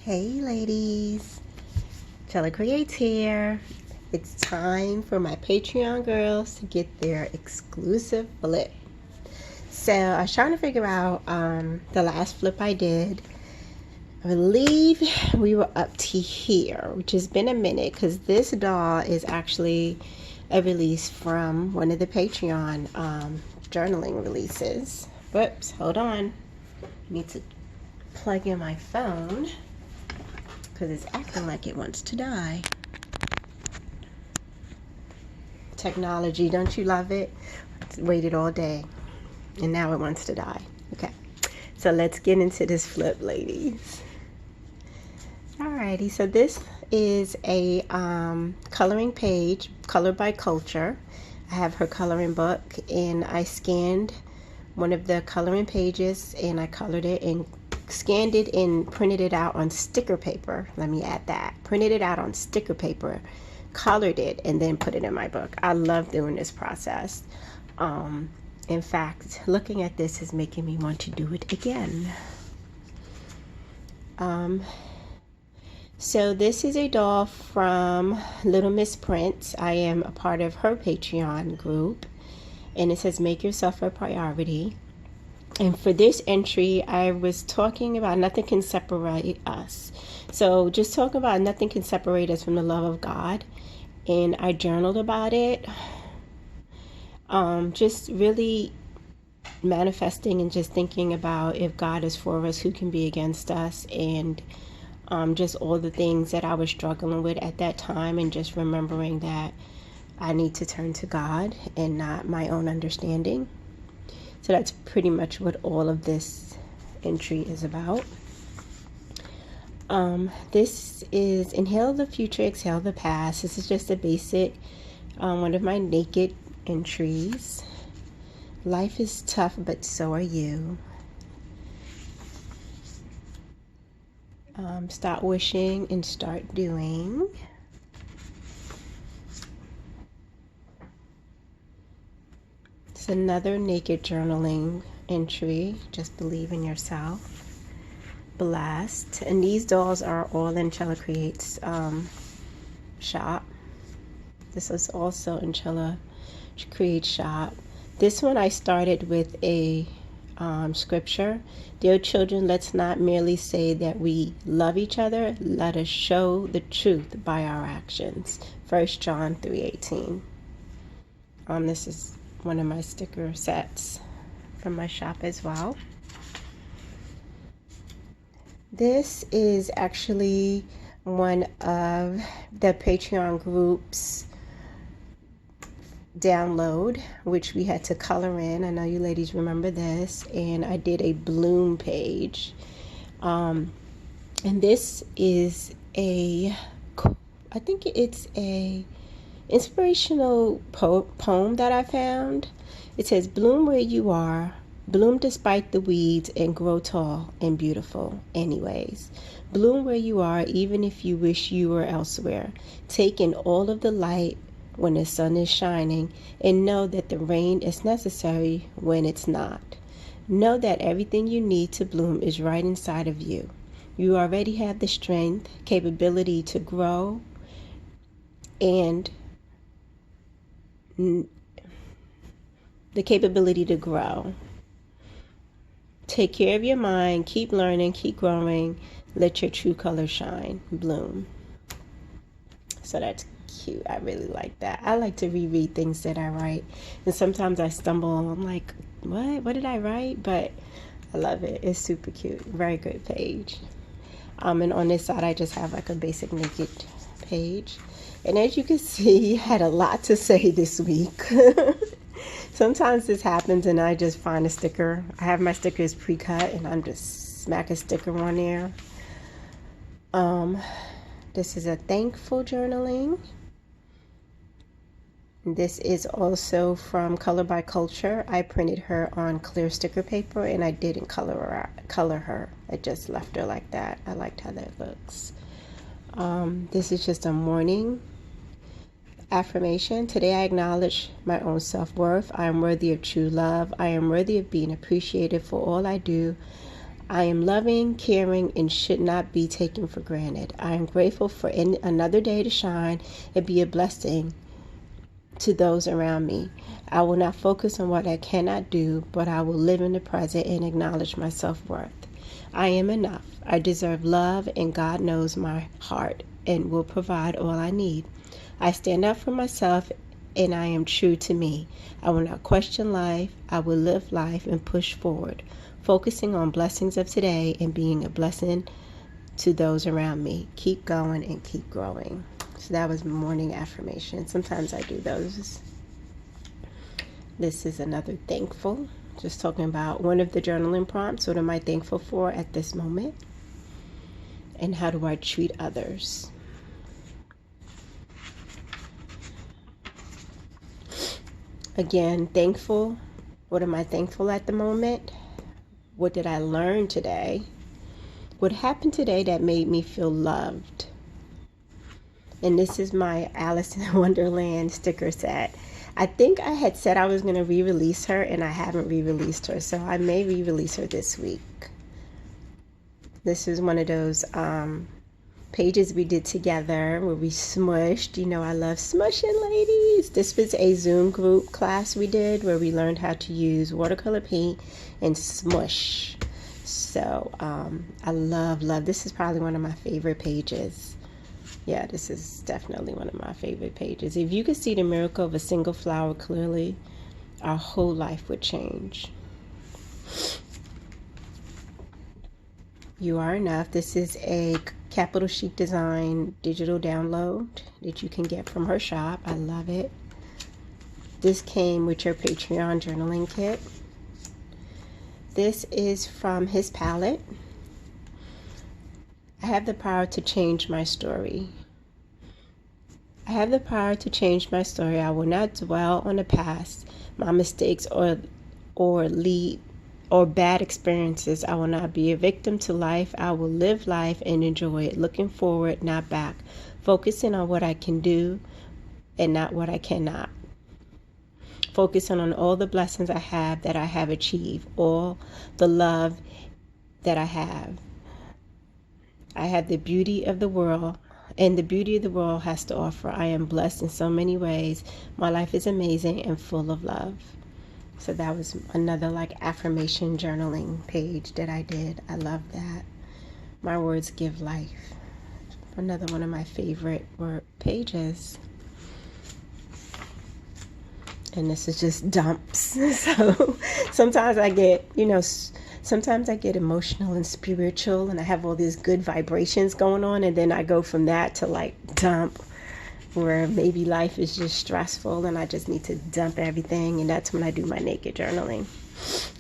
Hey ladies, Chella Creates here. It's time for my Patreon girls to get their exclusive flip. So I was trying to figure out the last flip I did. I believe we were up to here, which has been a minute because this doll is actually a release from one of the Patreon journaling releases. Whoops, hold on. I need to plug in my phone because it's acting like it wants to die. Technology, don't you love it? It's waited all day and now it wants to die. Okay, so let's get into this flip, ladies. Alrighty, so this is a coloring page, Color by Culture. I have her coloring book and I scanned one of the coloring pages and I colored it and scanned it and printed it out on sticker paper. Let me add that. Printed it out on sticker paper, colored it, and then put it in my book. I love doing this process. In fact, looking at this is making me want to do it again. So this is a doll from Little Miss Prince. I am a part of her Patreon group, and it says make yourself a priority. And for this entry, I was talking about nothing can separate us. So just talking about nothing can separate us from the love of God. And I journaled about it. Just really manifesting and just thinking about if God is for us, who can be against us? And just all the things that I was struggling with at that time, and just remembering that I need to turn to God and not my own understanding. So that's pretty much what all of this entry is about. This is Inhale the Future, Exhale the Past. This is just a basic, one of my naked entries. Life is tough, but so are you. Stop wishing and start doing. It's another naked journaling entry. Just believe in yourself. Blast. And these dolls are all in Chella Creates shop. This is also in Chella Creates shop. This one I started with a scripture. Dear children, let's not merely say that we love each other. Let us show the truth by our actions. 1 John 3:18. This is one of my sticker sets from my shop as well. This is actually one of the Patreon groups download, which we had to color in. I know you ladies remember this, and I did a bloom page. And this is I think it's a inspirational poem that I found. It says, bloom where you are, bloom despite the weeds, and grow tall and beautiful anyways. Bloom where you are, even if you wish you were elsewhere. Take in all of the light when the sun is shining, and know that the rain is necessary when it's not. Know that everything you need to bloom is right inside of you. You already have the strength, capability to grow, and the capability to grow. Take care of your mind, keep learning, keep growing, let your true color shine, bloom. So that's cute. I really like that. I like to reread things that I write, and sometimes I stumble and I'm like, what did I write? But I love it. It's super cute. Very good page. And on this side I just have like a basic naked page, and as you can see, I had a lot to say this week. Sometimes this happens and I just find a sticker. I have my stickers pre-cut and I'm just smack a sticker on there. This is a thankful journaling. This is also from Color by Culture. I printed her on clear sticker paper and I didn't color her. I just left her like that. I liked how that looks. This is just a morning affirmation. Today I acknowledge my own self-worth. I am worthy of true love. I am worthy of being appreciated for all I do. I am loving, caring, and should not be taken for granted. I am grateful for another day to shine and be a blessing to those around me. I will not focus on what I cannot do, but I will live in the present and acknowledge my self-worth. I am enough. I deserve love, and God knows my heart and will provide all I need. I stand up for myself, and I am true to me. I will not question life. I will live life and push forward, focusing on blessings of today and being a blessing to those around me. Keep going and keep growing. So that was morning affirmation. Sometimes I do those. This is another thankful. Just talking about one of the journaling prompts. What am I thankful for at this moment? And how do I treat others? Again, thankful. What am I thankful at the moment? What did I learn today? What happened today that made me feel loved? And this is my Alice in Wonderland sticker set. I think I had said I was going to re-release her, and I haven't re-released her, so I may re-release her this week. This is one of those pages we did together where we smushed. You know, I love smushing, ladies. This was a Zoom group class we did where we learned how to use watercolor paint and smush. So I love. This is probably one of my favorite pages. Yeah, this is definitely one of my favorite pages. If you could see the miracle of a single flower clearly, our whole life would change. You are enough. This is a Capital Chic Design digital download that you can get from her shop. I love it. This came with your Patreon journaling kit. This is from his palette. I have the power to change my story. I have the power to change my story. I will not dwell on the past, my mistakes, or bad experiences. I will not be a victim to life. I will live life and enjoy it, looking forward, not back, focusing on what I can do and not what I cannot. Focusing on all the blessings I have that I have achieved, all the love that I have. I have the beauty of the world, and the beauty of the world has to offer. I am blessed in so many ways. My life is amazing and full of love. So that was another affirmation journaling page that I did. I love that. My words give life. Another one of my favorite pages. And this is just dumps. So sometimes I get, sometimes I get emotional and spiritual, and I have all these good vibrations going on, and then I go from that to dump, where maybe life is just stressful and I just need to dump everything, and that's when I do my naked journaling.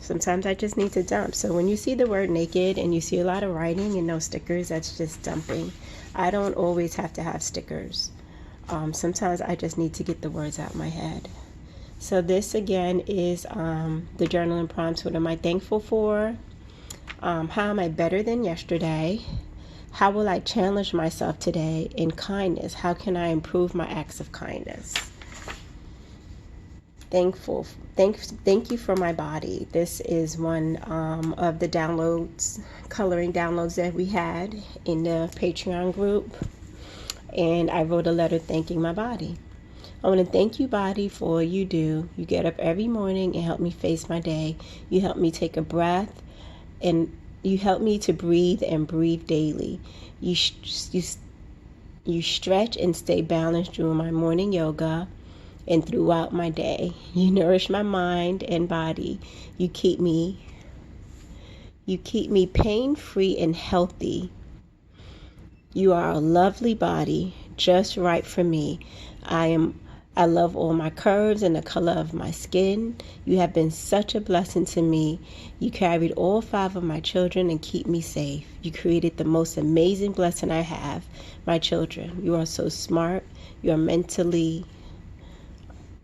Sometimes I just need to dump. So when you see the word naked and you see a lot of writing and no stickers, that's just dumping. I don't always have to have stickers. Sometimes I just need to get the words out of my head. So this again is the journaling prompts. What am I thankful for? How am I better than yesterday? How will I challenge myself today in kindness? How can I improve my acts of kindness? Thankful. Thank you for my body. This is one of the coloring downloads that we had in the Patreon group. And I wrote a letter thanking my body. I want to thank you, body, for all you do. You get up every morning and help me face my day. You help me take a breath, and you help me to breathe and breathe daily. You stretch and stay balanced during my morning yoga and throughout my day. You nourish my mind and body. You keep me pain-free and healthy. You are a lovely body, just right for me. I love all my curves and the color of my skin. You have been such a blessing to me. You carried all 5 of my children and keep me safe. You created the most amazing blessing I have, my children. You are so smart. You mentally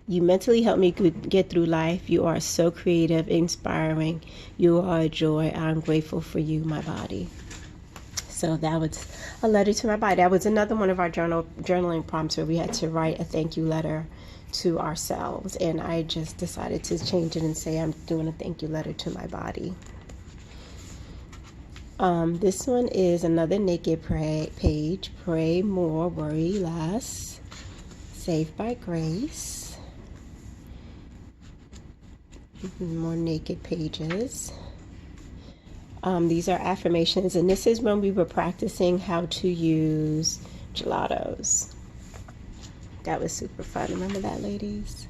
help me get through life. You are so creative, inspiring. You are a joy. I'm grateful for you, my body. So that was a letter to my body. That was another one of our journaling prompts where we had to write a thank you letter to ourselves. And I just decided to change it and say I'm doing a thank you letter to my body. This one is another naked page. Pray more, worry less. Saved by grace. More naked pages. These are affirmations, and this is when we were practicing how to use gelatos. That was super fun. Remember that, ladies?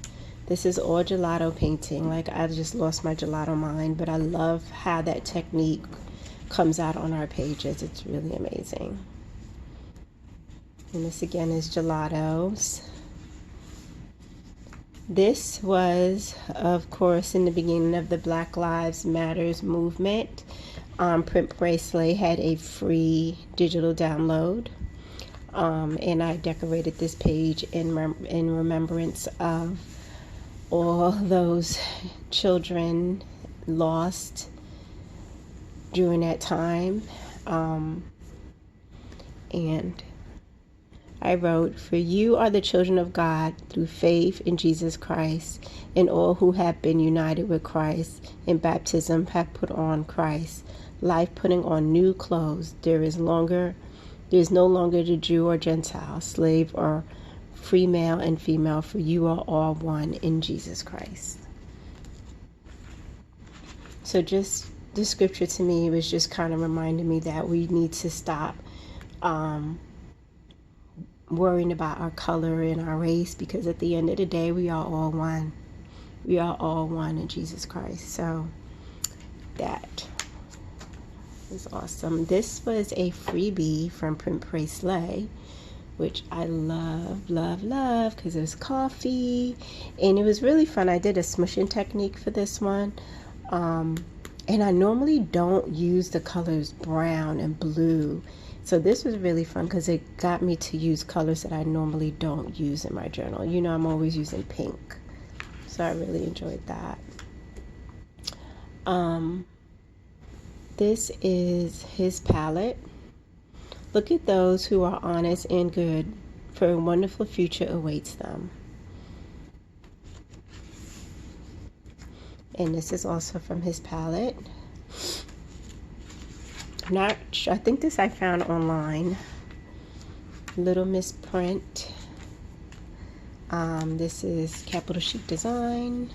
This is all gelato painting. Like, I just lost my gelato mind, but I love how that technique comes out on our pages. It's really amazing. And this again is gelatos. This was, of course, in the beginning of the Black Lives Matters movement. Print Bracelet had a free digital download. And I decorated this page in remembrance of all those children lost during that time. And I wrote, "For you are the children of God through faith in Jesus Christ, and all who have been united with Christ in baptism have put on Christ. Life putting on new clothes. There is no longer the Jew or Gentile, slave or free, male and female, for you are all one in Jesus Christ." So just the scripture to me was just kind of reminding me that we need to stop worrying about our color and our race, because at the end of the day, we are all one. We are all one in Jesus Christ. So that is awesome. This was a freebie from Print Bracelet, which I love, because it was coffee and it was really fun. I did a smushing technique for this one. And I normally don't use the colors brown and blue. So this was really fun because it got me to use colors that I normally don't use in my journal. You know, I'm always using pink. So I really enjoyed that. This is his palette. Look at those who are honest and good, for a wonderful future awaits them. And this is also from his palette. I think this I found online. Little Miss Print. This is Capital Chic Design.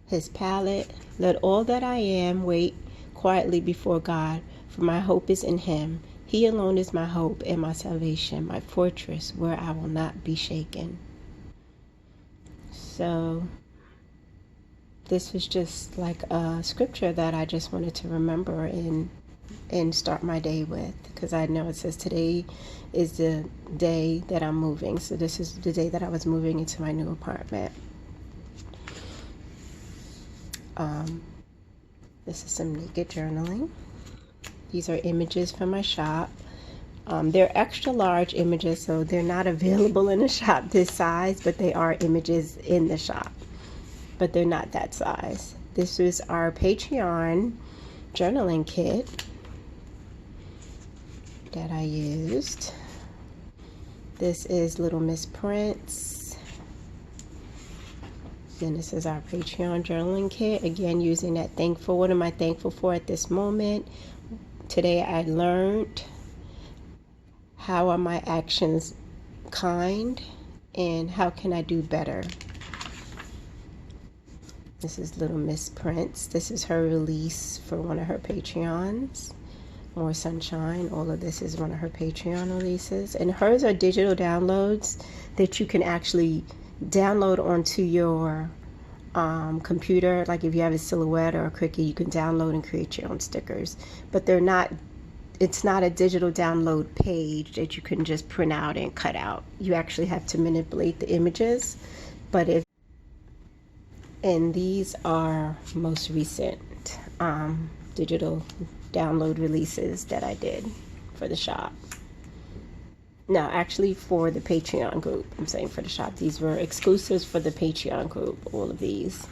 His palette. Let all that I am wait quietly before God, for my hope is in him. He alone is my hope and my salvation, my fortress where I will not be shaken. So this was just like a scripture that I just wanted to remember and start my day with, because I know it says today is the day that I'm moving. So this is the day that I was moving into my new apartment. This is some naked journaling. These are images from my shop. They're extra large images, so they're not available in a shop this size, but they are images in the shop. But they're not that size. This is our Patreon journaling kit that I used. This is Little Miss Prints. Then this is our Patreon journaling kit. Again, using that thankful. What am I thankful for at this moment? Today I learned, how are my actions kind, and how can I do better? This is Little Miss Prince. This is her release for one of her Patreons. More Sunshine. All of this is one of her Patreon releases. And hers are digital downloads that you can actually download onto your computer. Like if you have a Silhouette or a Cricut, you can download and create your own stickers. But it's not a digital download page that you can just print out and cut out. You actually have to manipulate the images. And these are most recent digital download releases that I did for the shop. No, actually for the Patreon group. I'm saying for the shop. These were exclusives for the Patreon group. All of these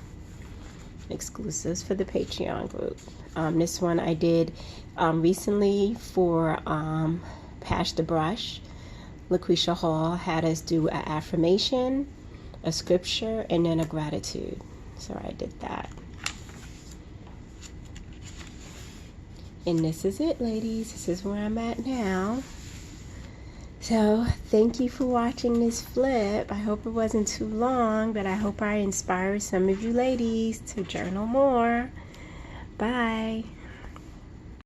exclusives for the Patreon group. This one I did recently for Pass the Brush. LaQuisha Hall had us do an affirmation, a scripture, and then a gratitude. So I did that. And this is it, ladies. This is where I'm at now. So thank you for watching this flip. I hope it wasn't too long, but I hope I inspired some of you ladies to journal more. Bye.